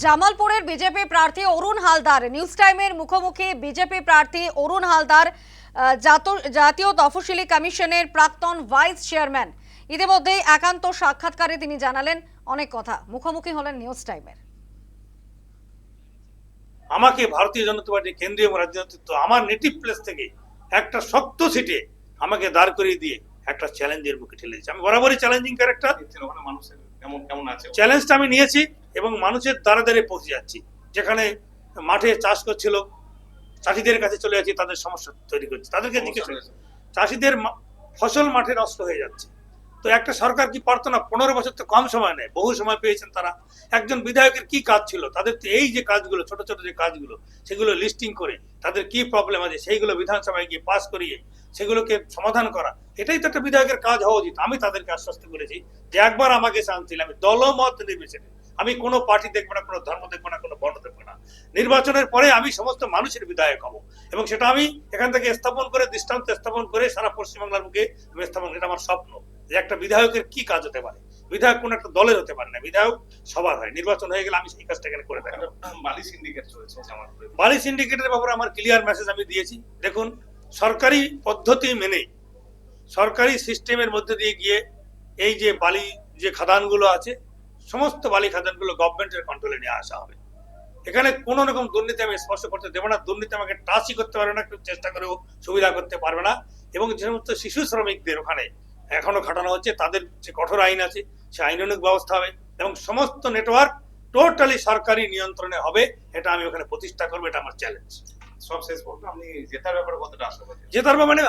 জামালপুরের বিজেপি প্রার্থী অরুণ হালদার নিউজ টাইমের মুখোমুখি। বিজেপি প্রার্থী অরুণ হালদার জাতীয় তফসিলি কমিশনের প্রাক্তন ভাইস চেয়ারম্যান। ইতিমধ্যেই একান্ত সাক্ষাৎকারে তিনি জানালেন অনেক কথা। মুখোমুখি হলেন নিউজ টাইমের। আমাকে ভারতীয় জনতা পার্টি কেন্দ্রীয় রাজ্য নেতৃত্ব আমার নেটিভ প্লেস থেকে একটা শক্ত সিটে আমাকে দাঁড় করিয়ে দিয়ে একটা চ্যালেঞ্জের মুখে ঠেলে দিয়েছে। আমি বরাবরই চ্যালেঞ্জিং ক্যারেক্টার। ওখানে মানুষের কেমন কেমন আছে চ্যালেঞ্জটা আমি নিয়েছি এবং মানুষের দ্বারে দ্বারে পৌঁছে যাচ্ছি। যেখানে মাঠে চাষ করছিল চাষিদের কাছে চলে যাচ্ছি, তাদের সমস্যা তৈরি করছি, তাদেরকে জিজ্ঞেস করছি। চাষিদের ফসল মাঠে নষ্ট হয়ে যাচ্ছে, তো একটা সরকার কি পারতো না? 15 বছর তো কম সময় নেয়, বহু সময় পেয়েছেন তারা। একজন বিধায়কের কি কাজ ছিল? তাদের তো এই যে কাজগুলো, ছোট ছোট যে কাজগুলো, সেগুলো লিস্টিং করে তাদের কি প্রবলেম আছে সেইগুলো বিধানসভায় গিয়ে পাস করিয়ে সেগুলোকে সমাধান করা, এটাই তো একটা বিধায়কের কাজ হওয়া উচিত। আমি তাদেরকে আশ্বস্ত করেছি যে একবার আমাকে চান্স দিলে আমি দলমত নির্বিশেষে, আমি কোনো পার্টি দেখবো না, কোনো ধর্ম দেখবো না, কোনো বর্ণ দেখবো না। নির্বাচনের পরে আমি সমস্ত মানুষের বিধায়ক হব এবং সেটা আমি এখান থেকে স্থাপন করে, দৃষ্টান্ত স্থাপন করে সারা পশ্চিমবাংলার মুখে আমি স্থাপন, এটা আমার স্বপ্ন। যে একটা বিধায়কের কি কাজ হতে পারে, বিধায়ক কোন একটা দলের হতে পারে না, বিধায়ক সবার হয়। নির্বাচন হয়ে গেলে আমি সেই কাজটা এখানে করে দেখাবো। বালি সিন্ডিকেট চলছে জামালপুরে। বালি সিন্ডিকেটের ব্যাপারে আমার ক্লিয়ার মেসেজ আমি দিয়েছি। দেখুন, সরকারি পদ্ধতি মেনে, সরকারি সিস্টেমের মধ্যে দিয়ে গিয়ে এই যে বালি যে খাদানগুলো আছে, সমস্ত বালি খাদানগুলো গভর্নমেন্টের কন্ট্রোলে নিয়ে আসা হবে। এখানে কোন রকম দুর্নীতি আমি স্পর্শ করতে দেবো না। দুর্নীতি আমাকে টাচই করতে পারবে না, কেউ চেষ্টা করেও সুবিধা করতে পারবে না। এবং যে সমস্ত শিশু শ্রমিকদের ওখানে এখনো খাটানো হচ্ছে, তাদের যে কঠোর আইন আছে সে আইনানুগ ব্যবস্থা হবে এবং সমস্ত নেটওয়ার্ক টোটালি সরকারি নিয়ন্ত্রণে হবে। এটা আমি ওখানে প্রতিষ্ঠা করবো, এটা আমার চ্যালেঞ্জ। সব শেষ পর্যন্ত আপনি জেতার ব্যাপারে কতটা আশাবাদী? জেতার ব্যাপারে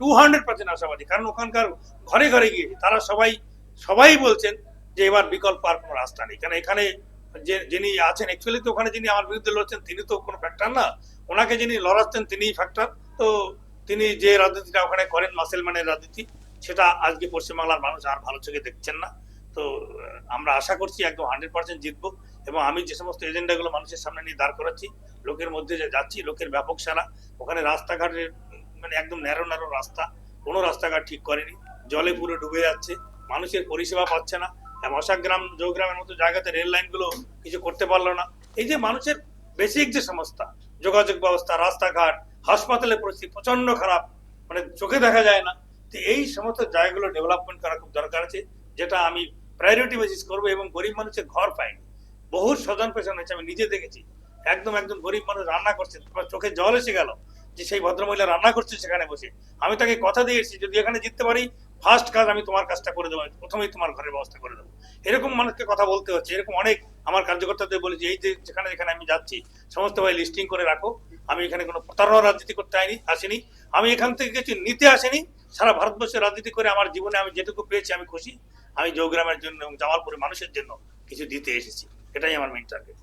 200% আশাবাদী। কারণ ওখানকার ঘরে ঘরে গিয়েছি, তারা সবাই বলছেন যে এবার বিকল্প আর কোনো রাস্তা নেই। কারণ এখানে যিনি আছেন, অ্যাকচুয়ালি তো ওখানে যিনি আমার বিরুদ্ধে লড়ছেন তিনি তো কোনো ফ্যাক্টর না, ওনাকে যিনি লড়াচ্ছেন তিনিই ফ্যাক্টর। তো তিনি যে রাজনীতিটা ওখানে করেন, মাসেলম্যানের রাজনীতি, সেটা আজকে পশ্চিমবাংলার মানুষ আর ভালো চোখে দেখছেন না। তো আমরা আশা করছি একদম 100% জিতবো। এবং আমি যে সমস্ত এজেন্ডাগুলো মানুষের সামনে নিয়ে দাঁড় করাচ্ছি, লোকের মধ্যে যে যাচ্ছি, লোকের ব্যাপক সারা। ওখানে রাস্তাঘাটের মানে একদম ন্যারো ন্যারো রাস্তা, কোনো রাস্তাঘাট ঠিক করেনি, জলে পুরো ডুবে যাচ্ছে, মানুষের পরিষেবা পাচ্ছে না। মশাগ্রাম জৌগ্রামের মতো জায়গাতে রেল লাইন গুলো কিছু করতে পারলো না। এই যে মানুষের বেসিক যে সমস্যা, যোগাযোগ ব্যবস্থা, রাস্তাঘাট, হাসপাতালের পরিস্থিতি প্রচন্ড খারাপ, মানে চোখে দেখা যায় না। তো এই সমস্ত জায়গাগুলো ডেভেলপমেন্ট করা খুব দরকার আছে, যেটা আমি প্রায়োরিটি বেসিস করবো। এবং গরিব মানুষের ঘর পায়নি, বহু স্বজন পেছন হয়েছে, আমি নিজে দেখেছি। একদম গরিব মানুষ রান্না করছে, তোমার চোখে জল এসে গেল যে সেই ভদ্রমহিলা রান্না করছে সেখানে বসে। আমি তাকে কথা দিয়েছি যদি এখানে জিততে পারি, ফার্স্ট কাজ আমি তোমার কাজটা করে দেবো, প্রথমেই তোমার ঘরের ব্যবস্থা করে দেবো। এরকম মানুষকে কথা বলতে হচ্ছে। এরকম অনেক আমার কার্যকর্তাদের বলেছি, এই যে যেখানে যেখানে আমি যাচ্ছি সমস্ত ভাই লিস্টিং করে রাখো। আমি এখানে কোনো প্রতারণার রাজনীতি করতে আসিনি, আমি এখান থেকে কিছু নিতে আসিনি। সারা ভারতবর্ষের রাজনীতি করে আমার জীবনে আমি যেটুকু পেয়েছি আমি খুশি। আমি জৌগ্রামের জন্য এবং জামালপুরের মানুষের জন্য কিছু দিতে এসেছি, এটাই আমার মেইন টার্গেট।